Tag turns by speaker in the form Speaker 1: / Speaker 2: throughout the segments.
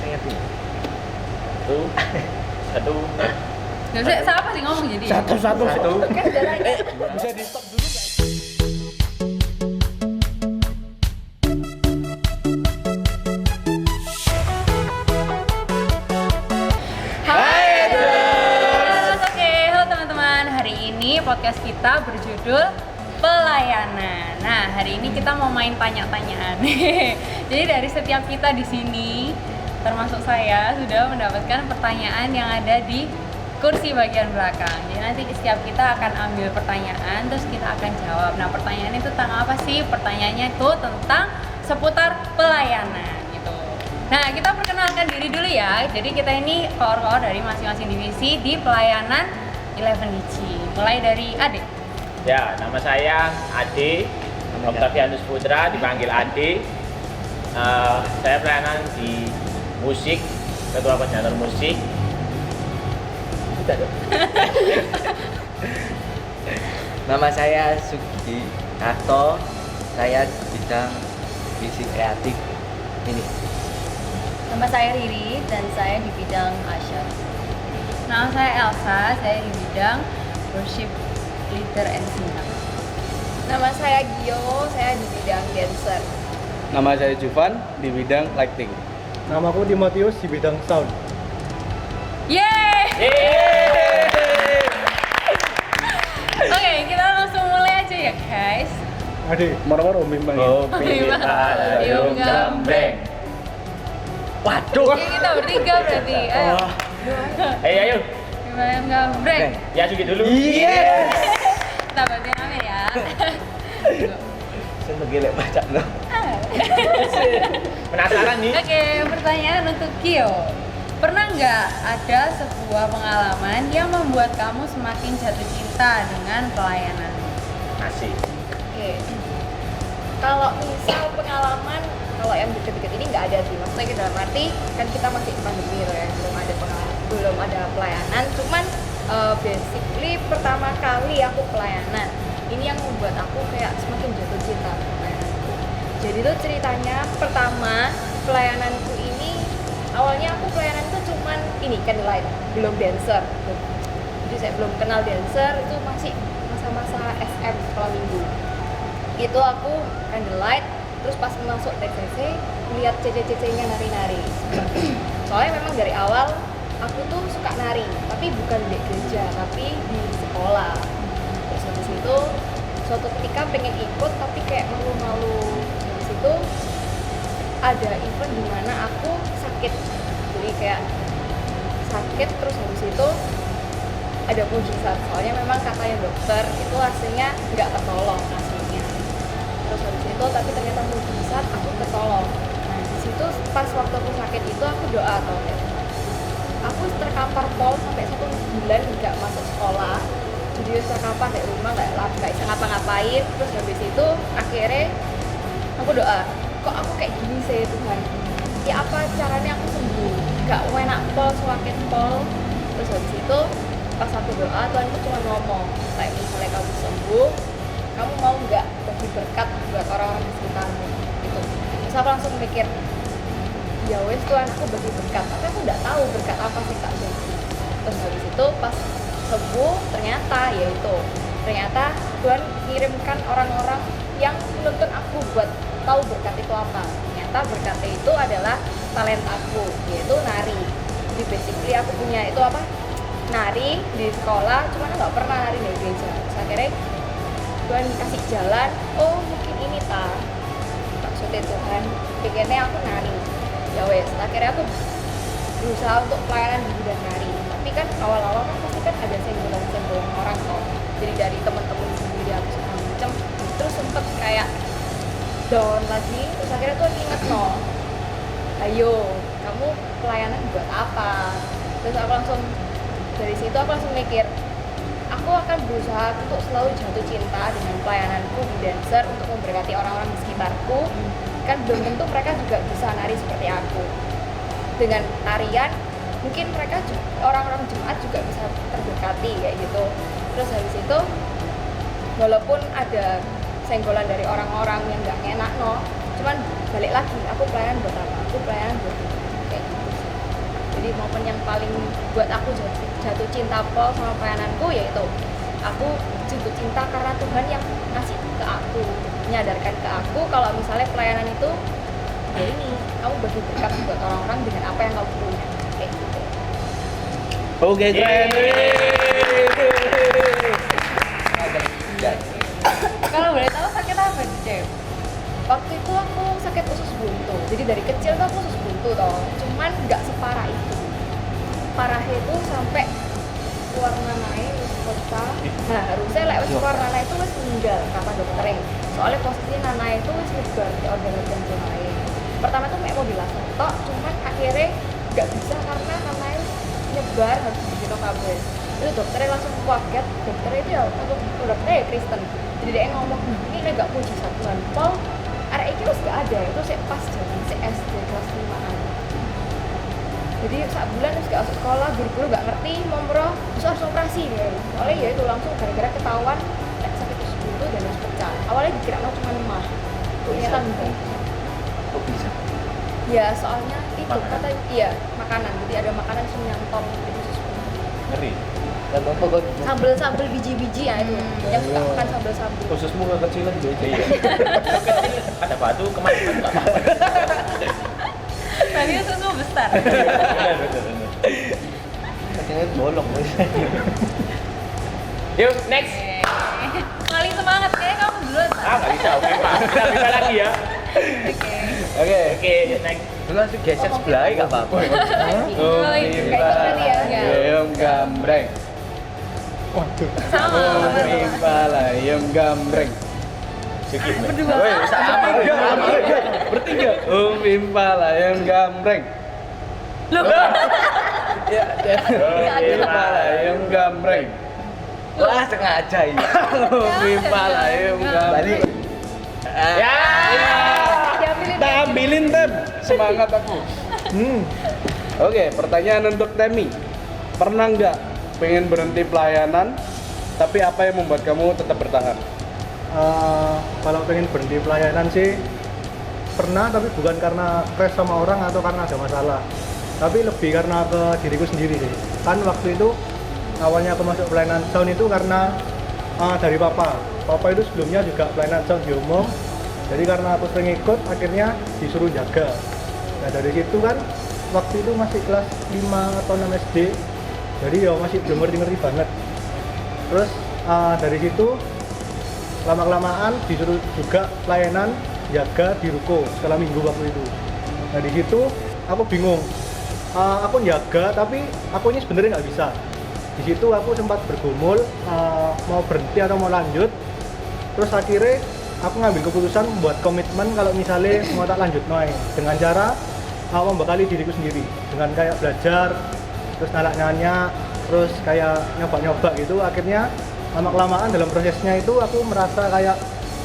Speaker 1: Satu.
Speaker 2: Nggak usah, siapa sih ngomong jadi?
Speaker 3: Satu.
Speaker 1: Bisa di stop dulu nggak?
Speaker 2: Hai terus, oke, halo teman-teman. Hari ini podcast kita berjudul pelayanan. Nah, hari ini kita mau main tanya-tanyaan. Jadi dari setiap kita di sini, termasuk saya, sudah mendapatkan pertanyaan yang ada di kursi bagian belakang. Jadi nanti setiap kita akan ambil pertanyaan, terus kita akan jawab. Nah, pertanyaannya itu tentang apa sih? Pertanyaannya itu tentang seputar pelayanan gitu. Nah, kita perkenalkan diri dulu ya. Jadi kita ini koor-koor dari masing-masing divisi di pelayanan 11DG. Mulai dari Ade.
Speaker 1: Ya, nama saya Ade, Octavianus Putra, dipanggil Ade. Saya pelayanan di musik, ketua koordinator musik.
Speaker 4: Nama saya Sugi Karto, saya di bidang visi kreatif ini.
Speaker 5: Nama saya Riri dan saya di bidang Asyar.
Speaker 2: Nama saya Elsa, saya di bidang worship leader and singer.
Speaker 5: Nama saya Gio, saya di bidang dancer.
Speaker 3: Nama saya Juvan di bidang lighting.
Speaker 6: Namaku Timotius di bidang sound.
Speaker 2: Yeay! Oke, kita langsung mulai aja ya guys.
Speaker 6: Adik,
Speaker 3: Moro-moro bimbang.
Speaker 2: Yung gambreng.
Speaker 1: Waduh.
Speaker 2: Oke, kita bertiga berarti. Ayo.
Speaker 1: Ayo.
Speaker 2: Yung gambreng.
Speaker 1: Ya Sugi dulu.
Speaker 3: Yes.
Speaker 2: Kita bantuin Amir ya.
Speaker 4: Saya megilek baca loh.
Speaker 1: Penasaran nih?
Speaker 2: Oke, pertanyaan untuk Gio. Pernah nggak ada sebuah pengalaman yang membuat kamu semakin jatuh cinta dengan pelayanan?
Speaker 1: Masih.
Speaker 5: Oke. Kalau misal pengalaman, kalau yang deket-deket ini nggak ada sih. Maksudnya dalam arti kan kita masih pandemi loh ya, belum ada pelayanan. Cuman basically pertama kali aku pelayanan. Ini yang membuat aku kayak semakin jatuh cinta sama pelayananku. Jadi tuh ceritanya pertama pelayananku ini awalnya aku pelayanan itu cuman ini candlelight, belum dancer. Jadi saya belum kenal dancer, itu masih masa-masa SM sekolah minggu. Itu aku candlelight, terus pas masuk TCC melihat cece-cecenya nari-nari. Soalnya memang dari awal aku tuh suka nari, tapi bukan di gereja, tapi di sekolah. Terus habis itu suatu ketika pengen ikut tapi kayak malu-malu. Habis itu ada event di mana aku sakit, jadi kayak sakit, terus habis itu ada mujizat. Soalnya memang katanya dokter itu hasilnya nggak tertolong hasilnya. Terus habis itu tapi ternyata mujizat, aku tertolong. Nah di situ pas waktu aku sakit itu aku doa atau aku terkapar pol sampai 1 bulan nggak masuk sekolah. Jadi terkapar di rumah nggak bisa ngapa-ngapain. Terus habis itu akhirnya aku doa, kok aku kayak gini sih Tuhan, ya apa caranya aku sembuh, gak enak pol, sakit pol. Terus habis itu pas aku doa Tuhan itu cuma ngomong kayak misalnya kamu sembuh, kamu mau nggak bagi berkat buat orang-orang di sekitarmu gitu. Terus aku langsung mikir, ya wes Tuhan aku bagi berkat, tapi aku nggak tahu berkat apa sih tak bagi. Terus habis itu pas sembuh ternyata Tuhan kirimkan orang-orang yang menuntun aku buat tahu berkat itu apa. Ternyata berkat itu adalah talentaku, yaitu nari. Jadi basically aku punya itu apa? Nari di sekolah, cuman nggak pernah nari di gereja. Terus akhirnya Tuhan kasih jalan, oh mungkin ini maksudnya Tuhan pikirnya aku nari. Ya wes, akhirnya aku berusaha untuk pelayanan di bidang nari. Tapi kan awal-awal kan pasti kan ada senggolan-senggolan orang kok. Jadi dari teman-teman sendiri aku segala macam, terus sempet kayak down lagi. Terus akhirnya tuh inget ayo kamu pelayanan buat apa. Terus aku langsung dari situ aku langsung mikir, aku akan berusaha untuk selalu jatuh cinta dengan pelayananku di dancer untuk memberkati orang-orang di sekitarku. Kan belum tentu mereka juga bisa nari seperti aku. Dengan tarian mungkin mereka orang-orang jemaat juga bisa terberkati kayak gitu. Terus habis itu walaupun ada senggolan dari orang-orang yang nggak enak cuman balik lagi aku pelayanan buat apa, aku pelayanan buat kayak gitu. momen yang paling buat aku jatuh cinta pol sama pelayananku, yaitu aku jatuh cinta karena Tuhan yang ngasih ke aku, menyadarkan ke aku kalau misalnya pelayanan itu ya ini, kamu bagi berkat buat orang-orang dengan apa yang kamu punya, kayak gitu.
Speaker 3: Oke, keren.
Speaker 2: Kalau boleh tahu sakit apa sih, Cep?
Speaker 5: Waktu itu aku sakit usus buntu, jadi dari kecil tuh aku usus buntu toh, cuman nggak separah itu. Parahnya itu sampai keluar nanai, wis pecah. Nah harusnya lek wis keluar nanai itu wis meninggal kata dokternya. Soalnya posisi nanai itu wis nyebar di organ-organ tubuh lain. Pertama tuh kayak mau dilangsung tok, cuman akhirnya nggak bisa karena nanai nyebar harus begitu kabel. Itu dokternya langsung kaget, dokternya itu ya langsung dokternya ya Kristen. Jadi dia ngomong, ini nggak puji satuan pol, arek iki wis gak ada, itu sih pas jadi SD kelas 5-an. Jadi saat bulan terus gak masuk sekolah, guru-guru gak ngerti, mau terus harus operasi ya. Soalnya ya itu langsung gara-gara ketahuan sakit usus buntu dan harus pecah. Awalnya dikira cuma lemah, ternyata enggak.
Speaker 4: Kok bisa?
Speaker 5: Ya soalnya itu kata iya makanan, jadi ada makanan yang nyantol di usus buntu.
Speaker 1: Ngeri.
Speaker 4: Kan pokok
Speaker 5: Sambel biji-biji ya itu, yang suka makan sambel-sambel.
Speaker 3: Khususmu kekecilan juga.
Speaker 1: Iya. Kecil ada batu kemarin enggak apa-apa.
Speaker 2: Tadi susu besar.
Speaker 1: Betul.
Speaker 4: kecilnya bolong.
Speaker 1: Yuk, next.
Speaker 2: Paling semangat kayaknya kamu duluan. Pak.
Speaker 1: Nggak bisa, oke Pak. Nggak bisa lagi ya.
Speaker 2: Oke.
Speaker 1: Oke, next.
Speaker 4: Lu langsung geser sebelah enggak apa-apa.
Speaker 3: Oh,
Speaker 5: Kayak itu berarti ya.
Speaker 3: Ayam gambreng.
Speaker 6: Waduh.
Speaker 2: Sama.
Speaker 3: Ayam gambreng.
Speaker 1: Sikit.
Speaker 3: Woi, sama bertiga. Ayam gambreng.
Speaker 2: Loh.
Speaker 3: Ya, ayam gambreng.
Speaker 4: Wah, sengaja ini.
Speaker 3: Ayam gambreng.
Speaker 4: Balik.
Speaker 1: Ya.
Speaker 3: Tak ambilin Tem, semangat aku. Oke, pertanyaan untuk Temi. Pernah nggak pengen berhenti pelayanan, tapi apa yang membuat kamu tetap bertahan?
Speaker 6: Kalau pengen berhenti pelayanan sih pernah, tapi bukan karena crash sama orang atau karena ada masalah, tapi lebih karena ke diriku sendiri sih. Kan waktu itu awalnya aku masuk pelayanan sound itu karena dari papa itu sebelumnya juga pelayanan sound di umum, jadi karena aku sering ikut akhirnya disuruh jaga. Nah dari situ kan waktu itu masih kelas 5 atau 6 SD, jadi ya masih belum ngerti banget. Terus dari situ lama-kelamaan disuruh juga pelayanan jaga di ruko sekala minggu waktu itu. Nah di situ aku bingung, aku jaga tapi aku ini sebenarnya nggak bisa. Di situ aku sempat bergumul mau berhenti atau mau lanjut. Terus akhirnya aku ngambil keputusan buat komitmen kalau misalnya mau tak lanjut noy, dengan cara membekali diriku sendiri dengan kayak belajar, terus nanya, terus kayak nyoba-nyoba gitu. Akhirnya lama-kelamaan dalam prosesnya itu aku merasa kayak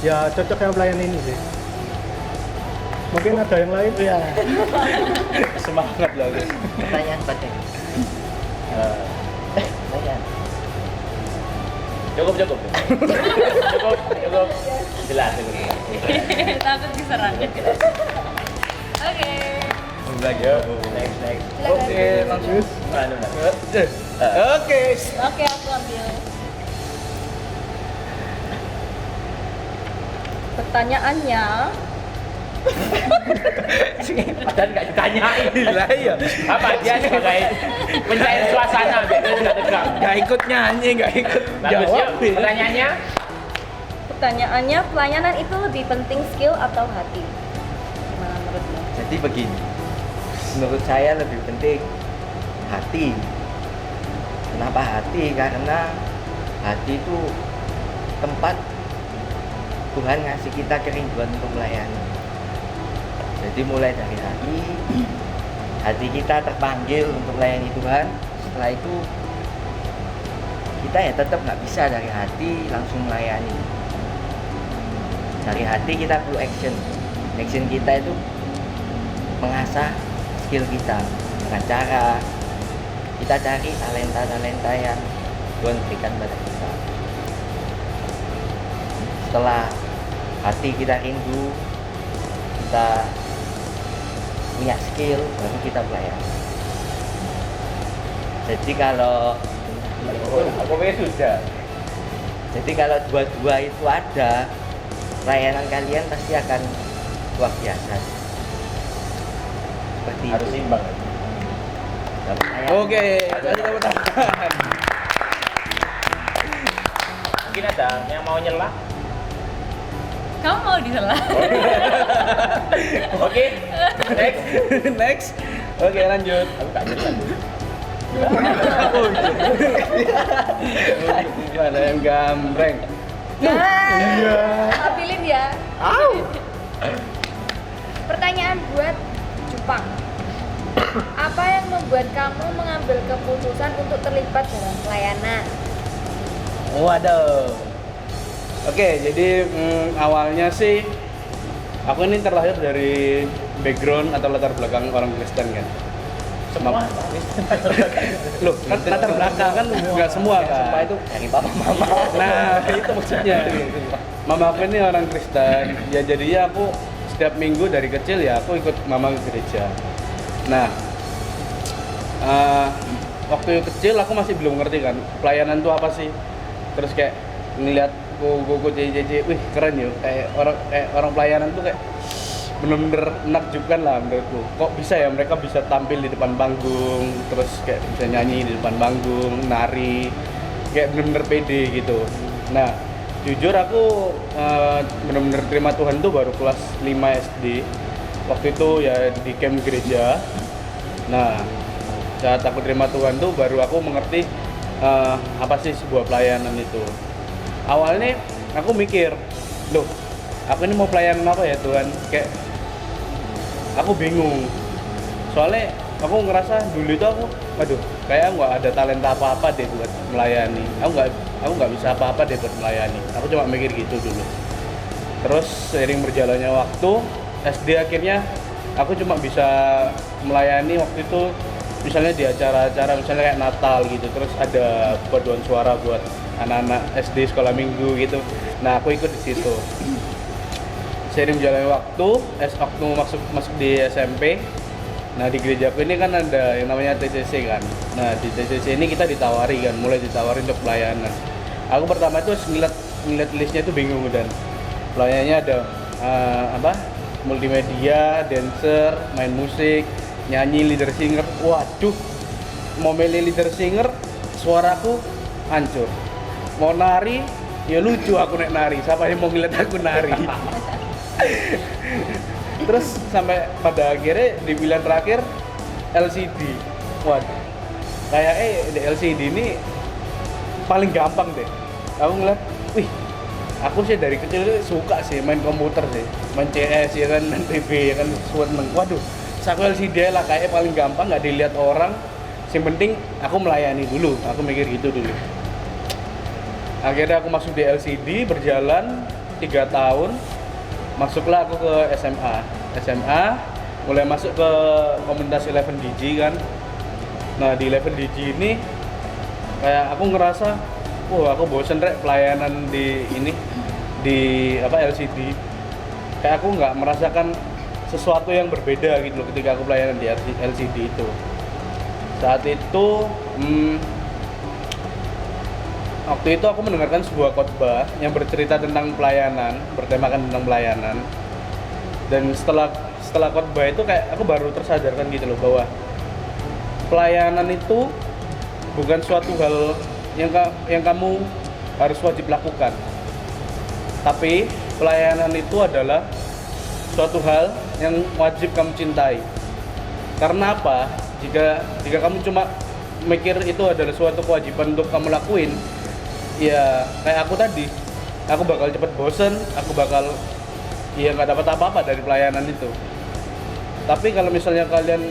Speaker 6: ya cocok sama pelayan ini sih. Mungkin ada yang lain? Iya.
Speaker 3: Semangat lah guys.
Speaker 4: Pertanyaan batin. Pertanyaan.
Speaker 1: Cukup. Jelas.
Speaker 2: Takut diserang. Oke.
Speaker 1: Yuk, next.
Speaker 3: Oke, langsung. Oke.
Speaker 2: Oke, aku ambil.
Speaker 5: Pertanyaannya,
Speaker 1: Padahal nggak ditanyain.
Speaker 3: Lah iya.
Speaker 1: Apa dia sebagai pencair suasana biar dia nggak tegang.
Speaker 3: Gak ikut nyanyi, gak ikut
Speaker 1: Bagus
Speaker 3: jawab.
Speaker 1: yuk.
Speaker 5: pertanyaannya pelayanan itu lebih penting skill atau hati? Gimana menurutmu?
Speaker 4: Jadi begini, menurut saya lebih penting hati. Kenapa hati? Karena hati itu tempat Tuhan ngasih kita kerinduan untuk melayani. Jadi mulai dari hati kita terpanggil untuk melayani Tuhan. Setelah itu kita ya tetap nggak bisa dari hati langsung melayani. Dari hati kita perlu action. Action kita itu mengasah skill kita dengan cara kita cari talenta yang Tuhan berikan pada kita. Setelah hati kita rindu, kita punya skill, baru kita melayani. Jadi kalau
Speaker 1: Aku pengen sudah.
Speaker 4: Jadi kalau dua-dua itu ada, layanan kalian pasti akan luar biasa. Seperti
Speaker 1: Harus
Speaker 4: itu.
Speaker 1: imbang.
Speaker 3: Oke, kasih tepuk tangan.
Speaker 1: Mungkin ada yang mau nyela.
Speaker 2: Kamu mau disela?
Speaker 1: Oke. Next.
Speaker 3: Next. Oke, lanjut.
Speaker 1: Aku tak nyela.
Speaker 3: Gimana yang gambreng?
Speaker 5: Ambilin ya. Pertanyaan buat Jepang. Apa yang membuat kamu mengambil keputusan untuk terlibat dalam pelayanan?
Speaker 3: Waduh. Oke, jadi awalnya sih aku ini terlahir dari background atau latar belakang orang Kristen kan.
Speaker 1: Semua.
Speaker 3: Loh, kan latar belakang kan nggak semua kan.
Speaker 4: Semua itu dari papa mama.
Speaker 3: Nah, itu maksudnya. Mama aku ini orang Kristen. Ya jadinya aku setiap minggu dari kecil ya aku ikut mama ke gereja. Nah, waktu kecil aku masih belum ngerti kan pelayanan itu apa sih. Terus kayak ngeliat koko JJJ, wih keren ya, kayak orang pelayanan tuh kayak bener-bener menakjubkan lah menurutku. Kok bisa ya mereka bisa tampil di depan panggung, terus kayak bisa nyanyi di depan panggung, nari, kayak bener-bener pede gitu. Nah, jujur aku bener-bener terima Tuhan tuh baru kelas 5 SD. Waktu itu ya di camp gereja. Nah, saat aku terima Tuhan tuh baru aku mengerti apa sih sebuah pelayanan itu. Awalnya aku mikir, loh, aku ini mau pelayanan apa ya Tuhan? Kayak aku bingung. Soalnya aku ngerasa dulu itu aku, waduh, kayak nggak ada talenta apa-apa deh buat melayani. Aku nggak bisa apa-apa deh buat melayani. Aku cuma mikir gitu dulu. Terus seiring berjalannya waktu, SD akhirnya aku cuma bisa melayani waktu itu misalnya di acara-acara misalnya kayak Natal gitu, terus ada paduan suara buat anak-anak SD sekolah minggu gitu. Nah, aku ikut di situ. Seiring berjalannya waktu masuk di SMP. Nah, di gerejaku ini kan ada yang namanya TCC kan. Nah, di TCC ini kita ditawari kan, mulai ditawari untuk pelayanan. Aku pertama itu ngeliat listnya itu bingung dan pelayanannya ada multimedia, dancer, main musik, nyanyi, leader singer. Waduh, mau milih leader singer, suaraku hancur. Mau nari, ya lucu aku naik nari. Siapa yang mau ngeliat aku nari? Terus sampai pada akhirnya di pilihan terakhir LCD. Waduh, kayak di LCD ini paling gampang deh. Aku ngeliat, wih, aku sih dari kecil suka sih main komputer sih, main CS ya kan, main TV ya kan, seneng. Waduh, aku LCD lah kayaknya paling gampang, nggak dilihat orang. Yang penting aku melayani dulu, aku mikir gitu dulu. Akhirnya aku masuk di LCD, berjalan 3 tahun, masuklah aku ke SMA, mulai masuk ke komunitas 11DG kan. Nah, di 11DG ini kayak aku ngerasa, wah aku bosen rek pelayanan di LCD. Kayak aku nggak merasakan sesuatu yang berbeda gitu loh ketika aku pelayanan di LCD itu. Saat itu waktu itu aku mendengarkan sebuah khotbah yang bercerita tentang pelayanan, bertemakan tentang pelayanan. Dan setelah khotbah itu kayak aku baru tersadarkan gitu loh bahwa pelayanan itu bukan suatu hal yang kamu harus wajib lakukan. Tapi pelayanan itu adalah suatu hal yang wajib kamu cintai. Karena apa? Jika kamu cuma mikir itu adalah suatu kewajiban untuk kamu lakuin, ya kayak aku tadi, aku bakal cepet bosen, aku bakal ya nggak dapat apa-apa dari pelayanan itu. Tapi kalau misalnya kalian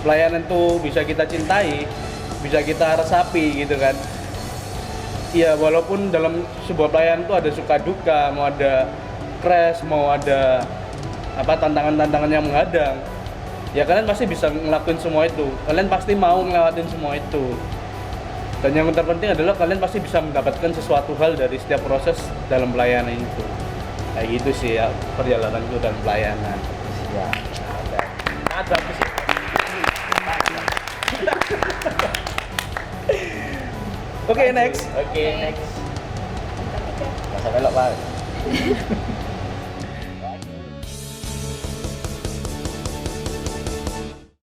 Speaker 3: pelayanan itu bisa kita cintai, bisa kita resapi gitu kan, ya walaupun dalam sebuah pelayanan itu ada suka duka, mau ada crash, mau ada tantangan-tantangan yang menghadang, ya kalian pasti bisa ngelakuin semua itu, kalian pasti mau ngelewatin semua itu. Dan yang terpenting adalah kalian pasti bisa mendapatkan sesuatu hal dari setiap proses dalam pelayanan itu. Kayak gitu sih ya perjalananku dalam pelayanan.
Speaker 1: Ya, ada. Sangat bagus ya.
Speaker 3: Oke, next.
Speaker 1: Oke, next.
Speaker 4: Masa belok pak.